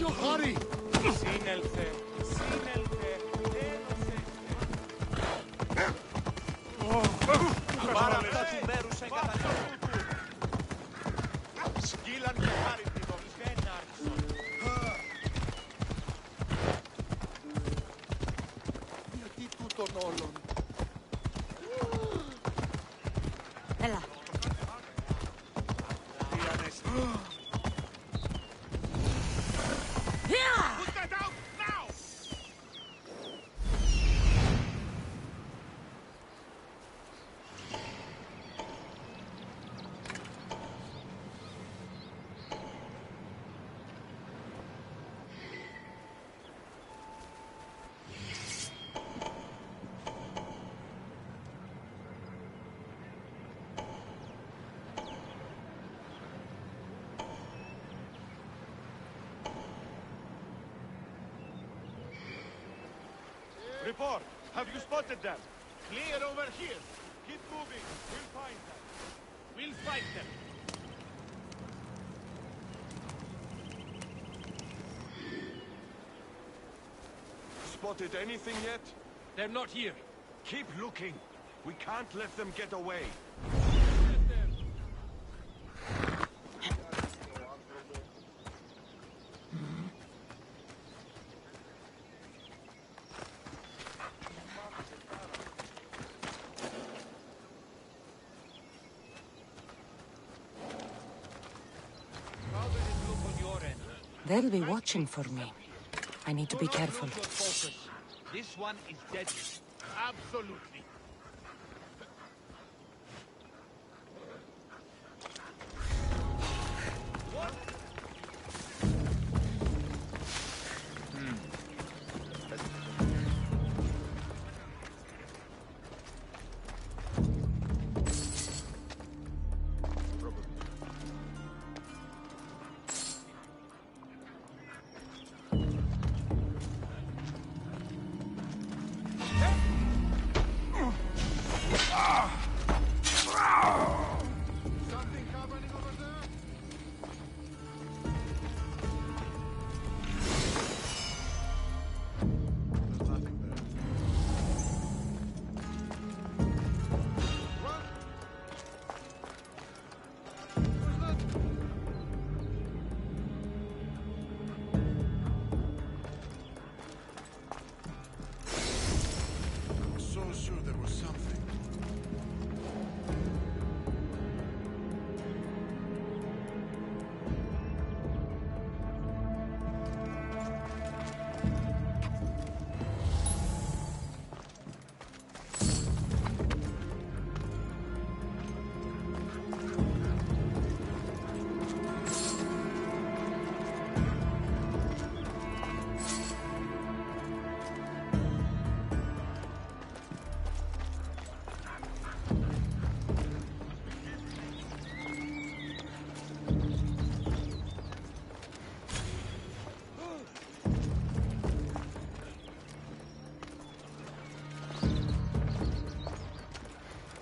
Hurry! Σύνελθε, σύνελθε, Πάρα αυτά του μέρους σε καταγραφή του. Σκύλαν και χάριτιδο, δεν άρχισον. Γιατί τούτον όλων. Έλα. Report, have you spotted them? Clear over here. Keep moving. We'll find them. We'll fight them. Spotted anything yet? They're not here. Keep looking. We can't let them get away. They'll be watching for me. I need to be careful. This one is deadly. Absolutely.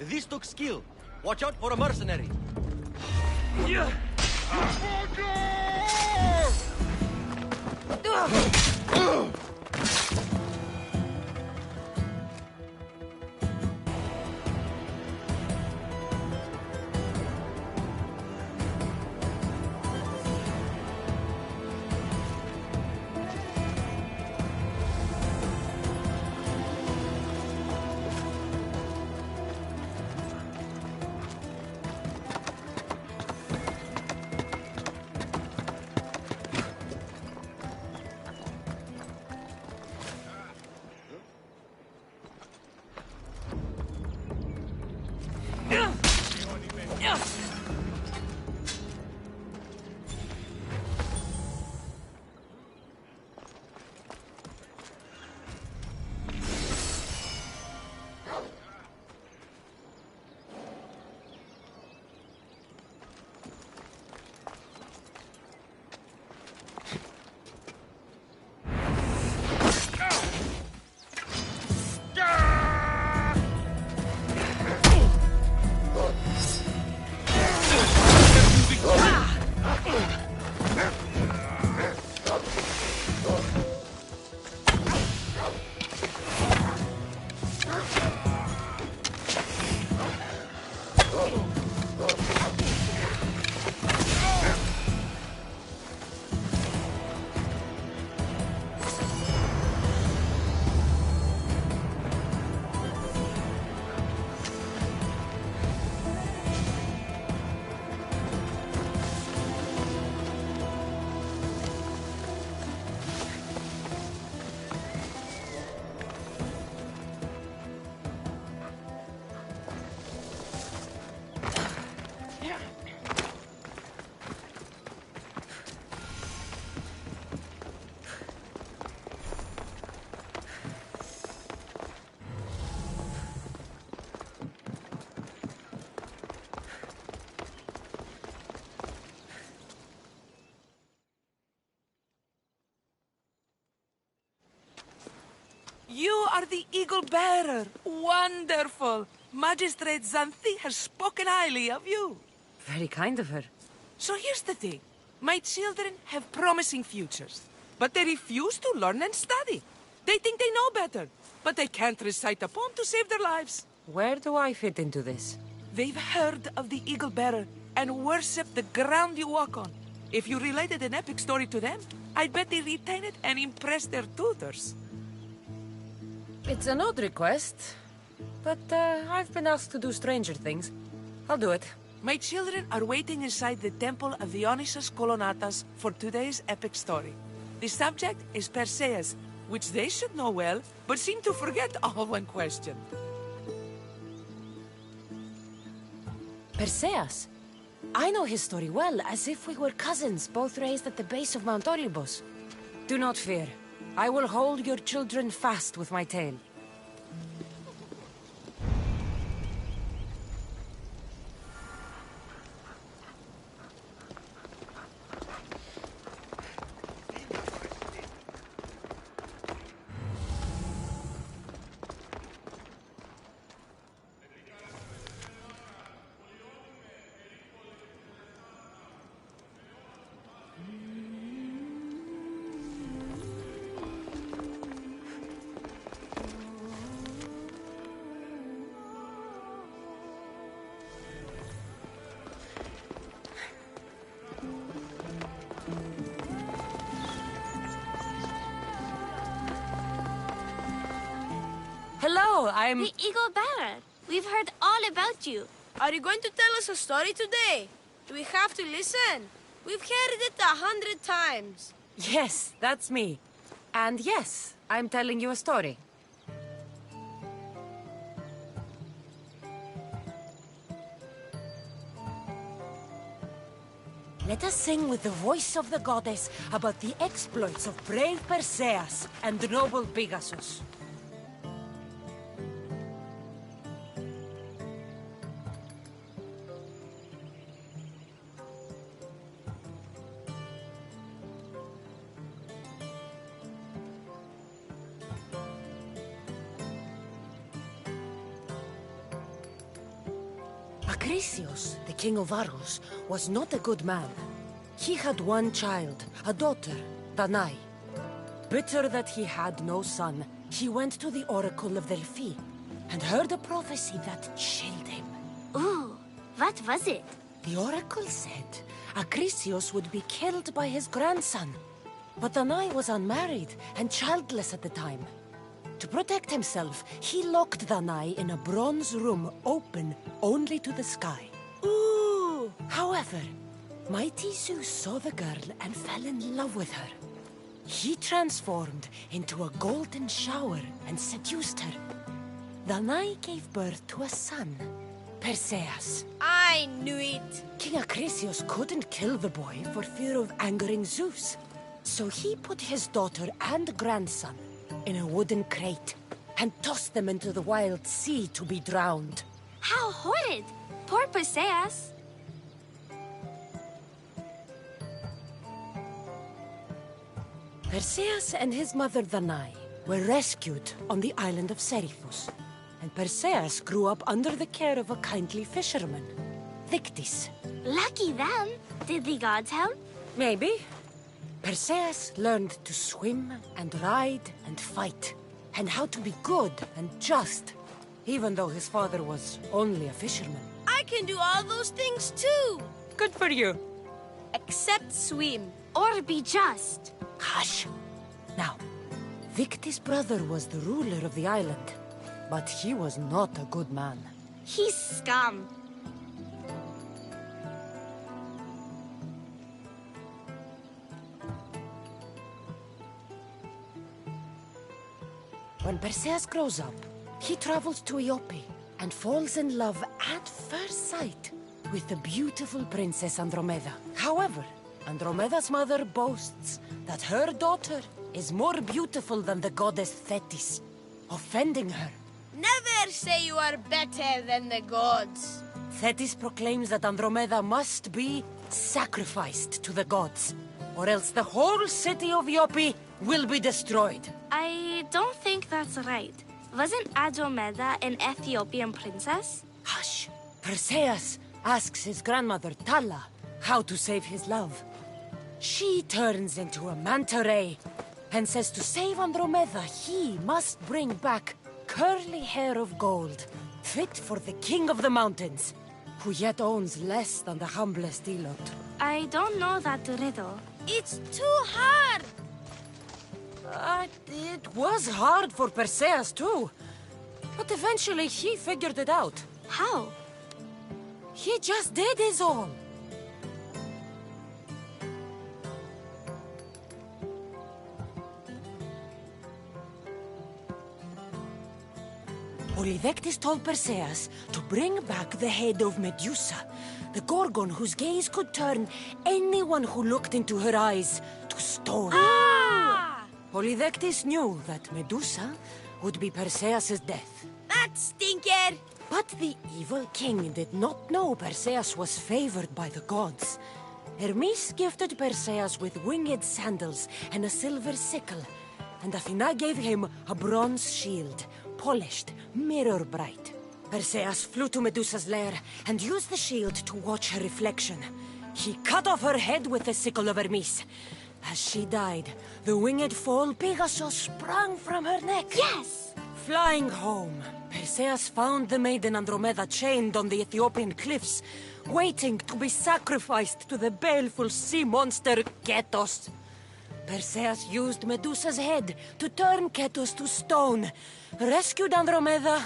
This took skill. Watch out for a mercenary. are the Eagle Bearer. Wonderful. Magistrate Xanthi has spoken highly of you. Very kind of her. So here's the thing. My children have promising futures, but they refuse to learn and study. They think they know better, but they can't recite a poem to save their lives. Where do I fit into this? They've heard of the Eagle Bearer and worship the ground you walk on. If you related an epic story to them, I'd bet they retain it and impress their tutors. It's an odd request, but I've been asked to do stranger things. I'll do it. My children are waiting inside the Temple of Dionysus Colonatas for today's epic story. The subject is Perseus, which they should know well, but seem to forget all when questioned. Perseus? I know his story well, as if we were cousins, both raised at the base of Mount Olympus. Do not fear. I will hold your children fast with my tail. Hello, I'm... The Eagle Bearer. We've heard all about you. Are you going to tell us a story today? Do we have to listen? We've heard it 100 times. Yes, that's me. And yes, I'm telling you a story. Let us sing with the voice of the goddess about the exploits of brave Perseus and noble Pegasus. Acrisius, the king of Argos, was not a good man. He had one child, a daughter, Danae. Bitter that he had no son, he went to the oracle of Delphi and heard a prophecy that chilled him. Ooh, what was it? The oracle said Acrisius would be killed by his grandson. But Danae was unmarried and childless at the time. To protect himself, he locked Danae in a bronze room open only to the sky. Ooh! However, mighty Zeus saw the girl and fell in love with her. He transformed into a golden shower and seduced her. Danae gave birth to a son, Perseus. I knew it. King Acrisius couldn't kill the boy for fear of angering Zeus. So he put his daughter and grandson in a wooden crate and tossed them into the wild sea to be drowned. How horrid! Poor Perseus. Perseus and his mother Danae were rescued on the island of Seriphus, and Perseus grew up under the care of a kindly fisherman, Victis. Lucky them. Did the gods help? Maybe. Perseus learned to swim and ride and fight, and how to be good and just, even though his father was only a fisherman. I can do all those things too. Good for you. Except swim. Or be just. Hush. Now, Victis' brother was the ruler of the island, but he was not a good man. He's scum. When Perseus grows up, he travels to Iope and falls in love at first sight with the beautiful princess Andromeda. However, Andromeda's mother boasts that her daughter is more beautiful than the goddess Thetis, offending her. Never say you are better than the gods. Thetis proclaims that Andromeda must be sacrificed to the gods, or else the whole city of Iope will be destroyed. I don't think that's right. Wasn't Andromeda an Ethiopian princess? Hush! Perseus asks his grandmother, Tala, how to save his love. She turns into a manta ray and says to save Andromeda, he must bring back curly hair of gold, fit for the king of the mountains, who yet owns less than the humblest elot. I don't know that riddle. It's too hard! It was hard for Perseus, too. But eventually he figured it out. How? He just did his all. Polydectes told Perseus to bring back the head of Medusa, the Gorgon whose gaze could turn anyone who looked into her eyes to stone. Ah! Polydectes knew that Medusa would be Perseus's death. That stinker! But the evil king did not know Perseus was favored by the gods. Hermes gifted Perseus with winged sandals and a silver sickle, and Athena gave him a bronze shield, polished, mirror bright. Perseus flew to Medusa's lair and used the shield to watch her reflection. He cut off her head with the sickle of Hermes. As she died, the winged foal Pegasus sprang from her neck. Yes! Flying home, Perseus found the maiden Andromeda chained on the Ethiopian cliffs, waiting to be sacrificed to the baleful sea monster Ketos. Perseus used Medusa's head to turn Ketos to stone, rescued Andromeda,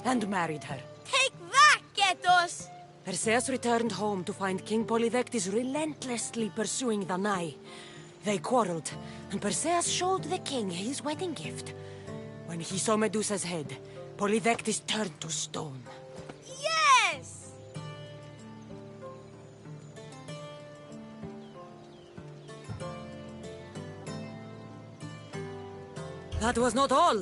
and married her. Take that, Ketos! Perseus returned home to find King Polydectes relentlessly pursuing the Nai. They quarreled, and Perseus showed the king his wedding gift. When he saw Medusa's head, Polydectes turned to stone. Yes! That was not all.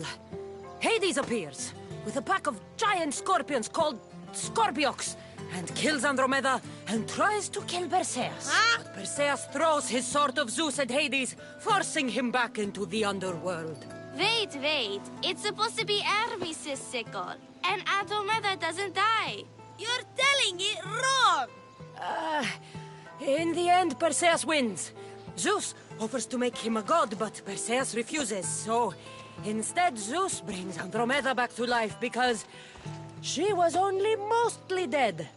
Hades appears, with a pack of giant scorpions called Scorpiox, and kills Andromeda and tries to kill Perseus. Huh? But Perseus throws his sword of Zeus at Hades, forcing him back into the underworld. Wait. It's supposed to be Hermes' sickle. And Andromeda doesn't die. You're telling it wrong! In the end, Perseus wins. Zeus offers to make him a god, but Perseus refuses, so instead Zeus brings Andromeda back to life because she was only mostly dead.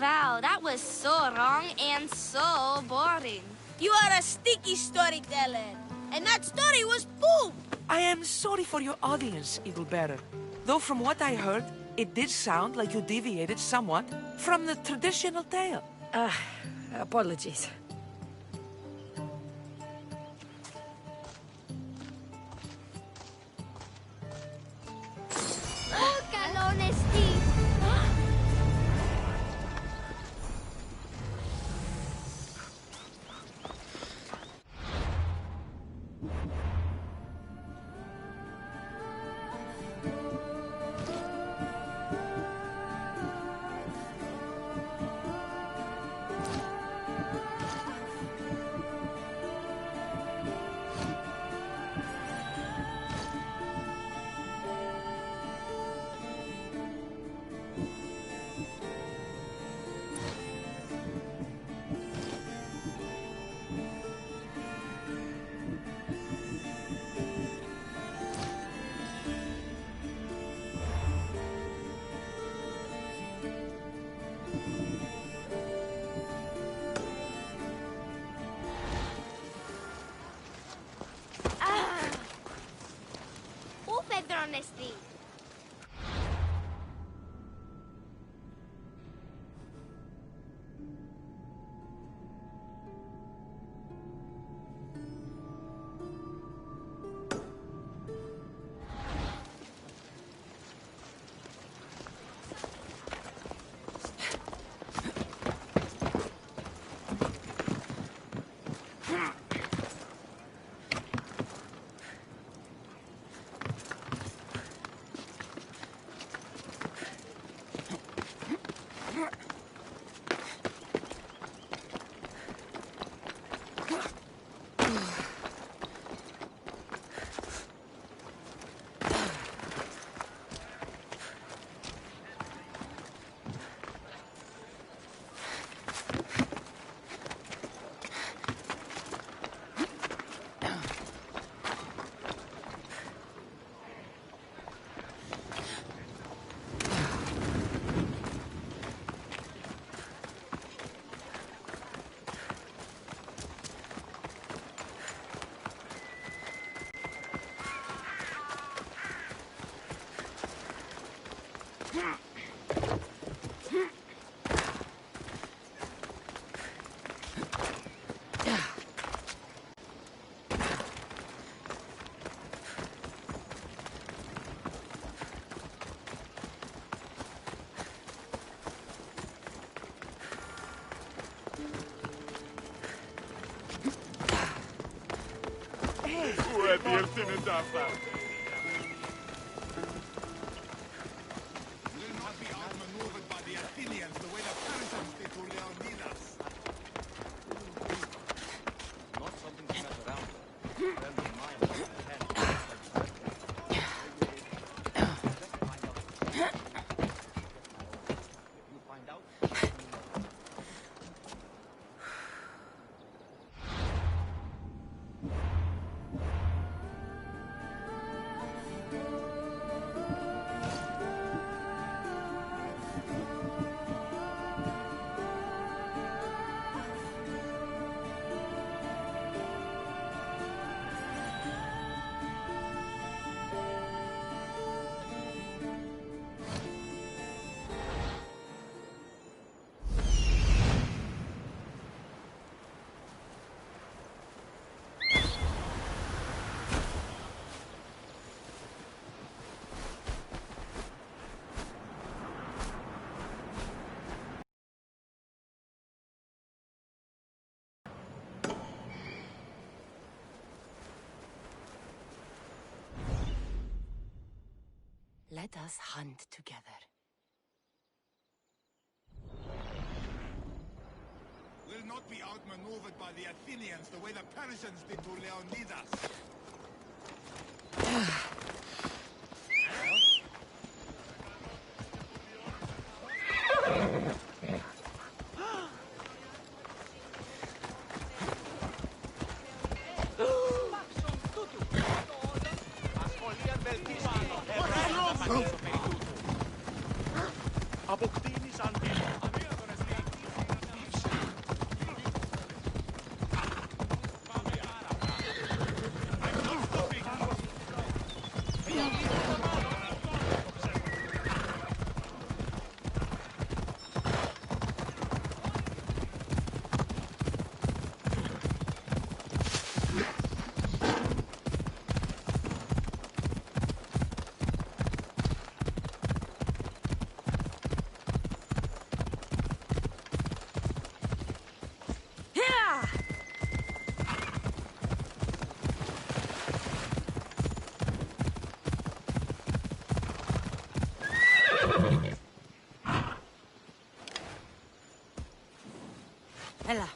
Wow, that was so wrong and so boring. You are a sticky storyteller. And that story was poop! I am sorry for your audience, Eagle Bearer. Though from what I heard, it did sound like you deviated somewhat from the traditional tale. Apologies. Didn't have that. Will not be outmaneuvered by the Athenians the way the Persians did to Leonidas. Not something to mess around with. Friends of mine have had you find out. Let us hunt together. Will not be outmaneuvered by the Athenians the way the Persians did to Leonidas. Αποκτήνεις αντίλογο. Έλα.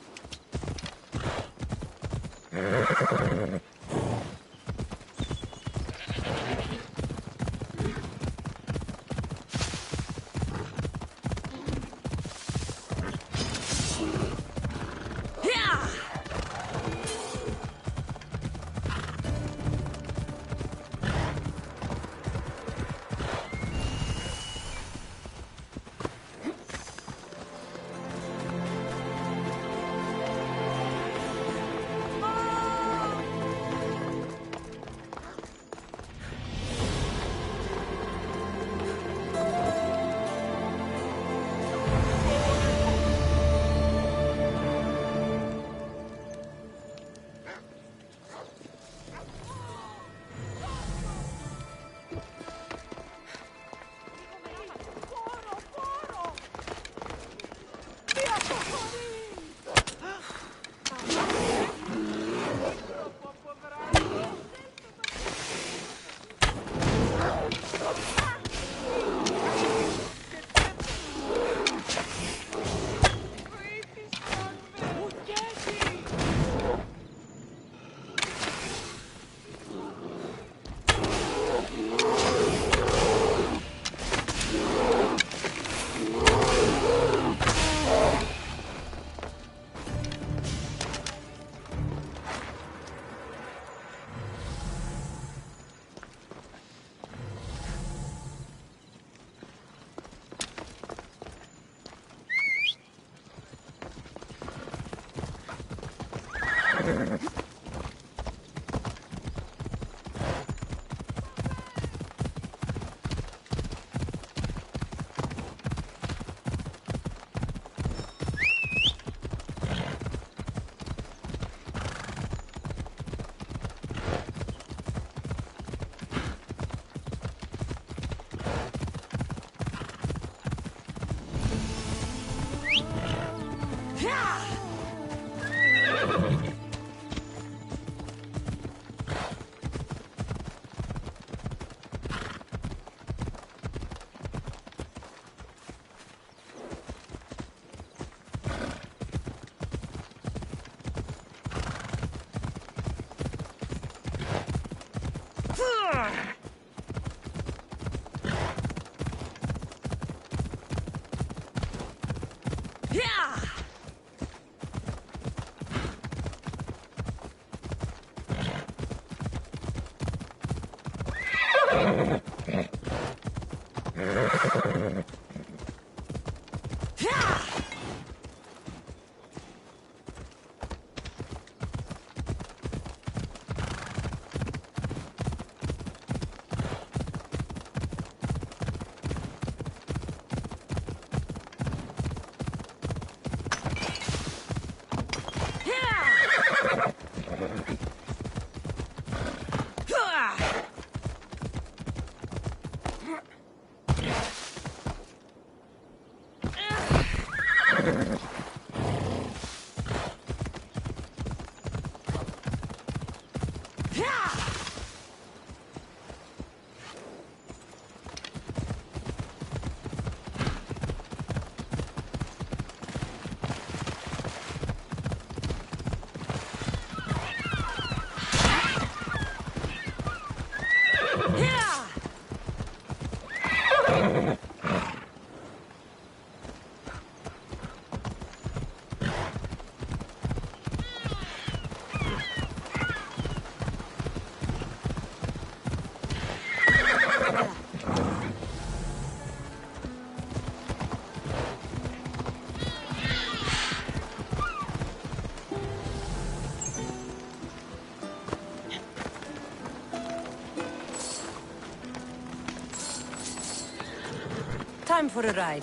Time for a ride.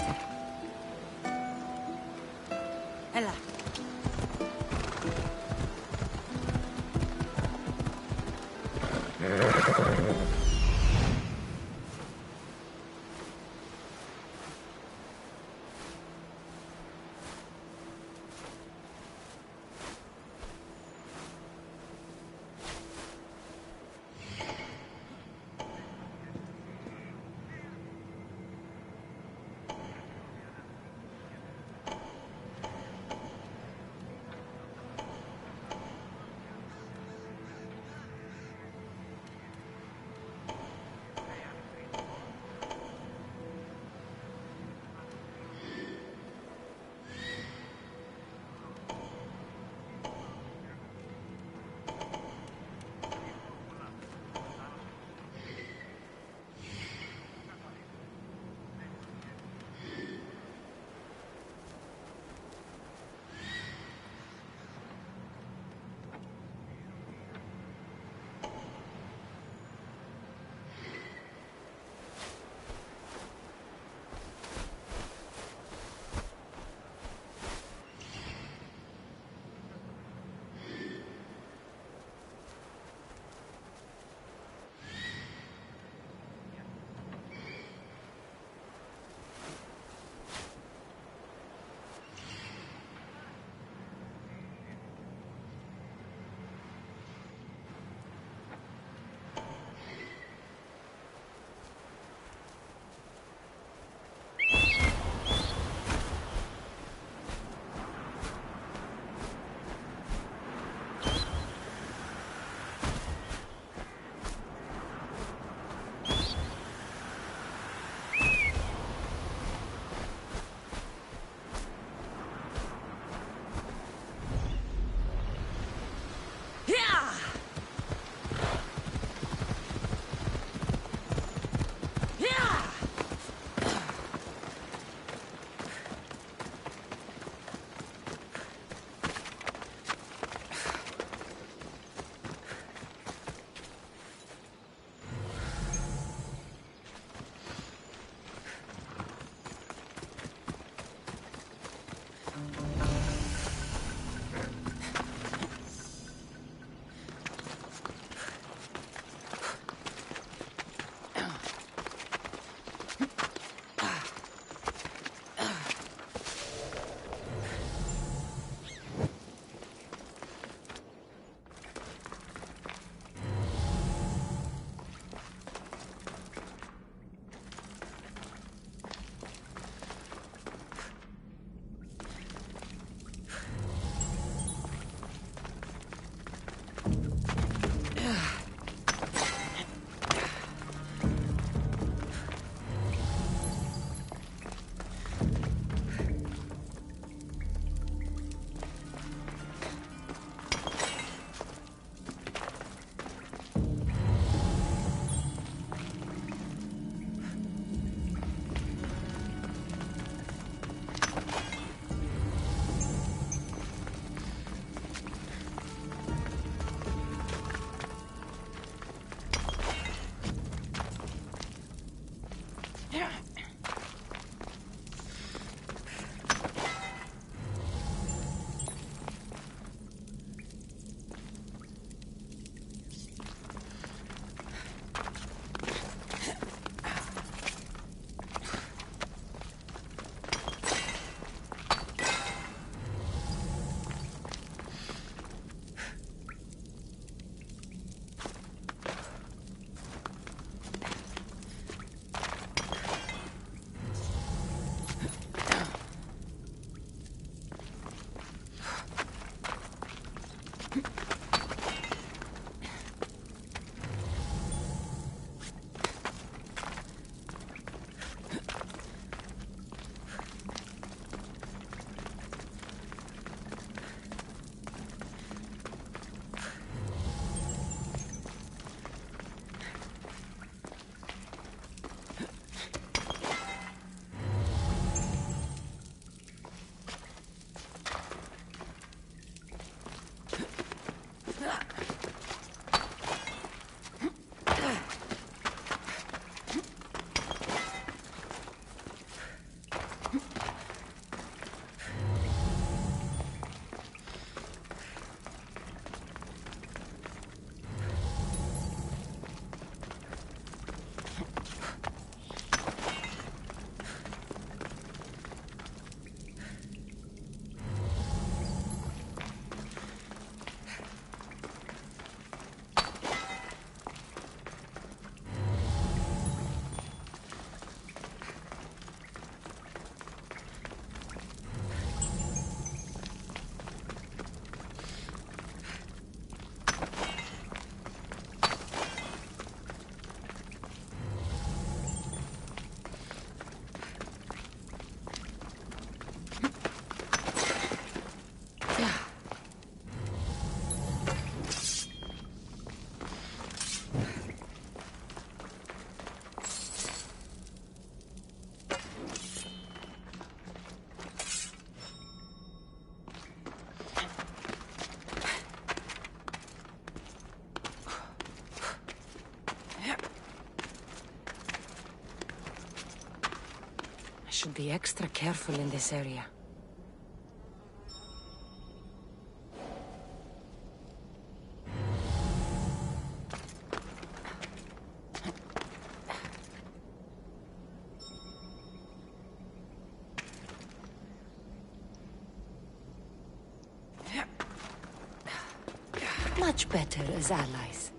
Ella. Should be extra careful in this area. Much better as allies.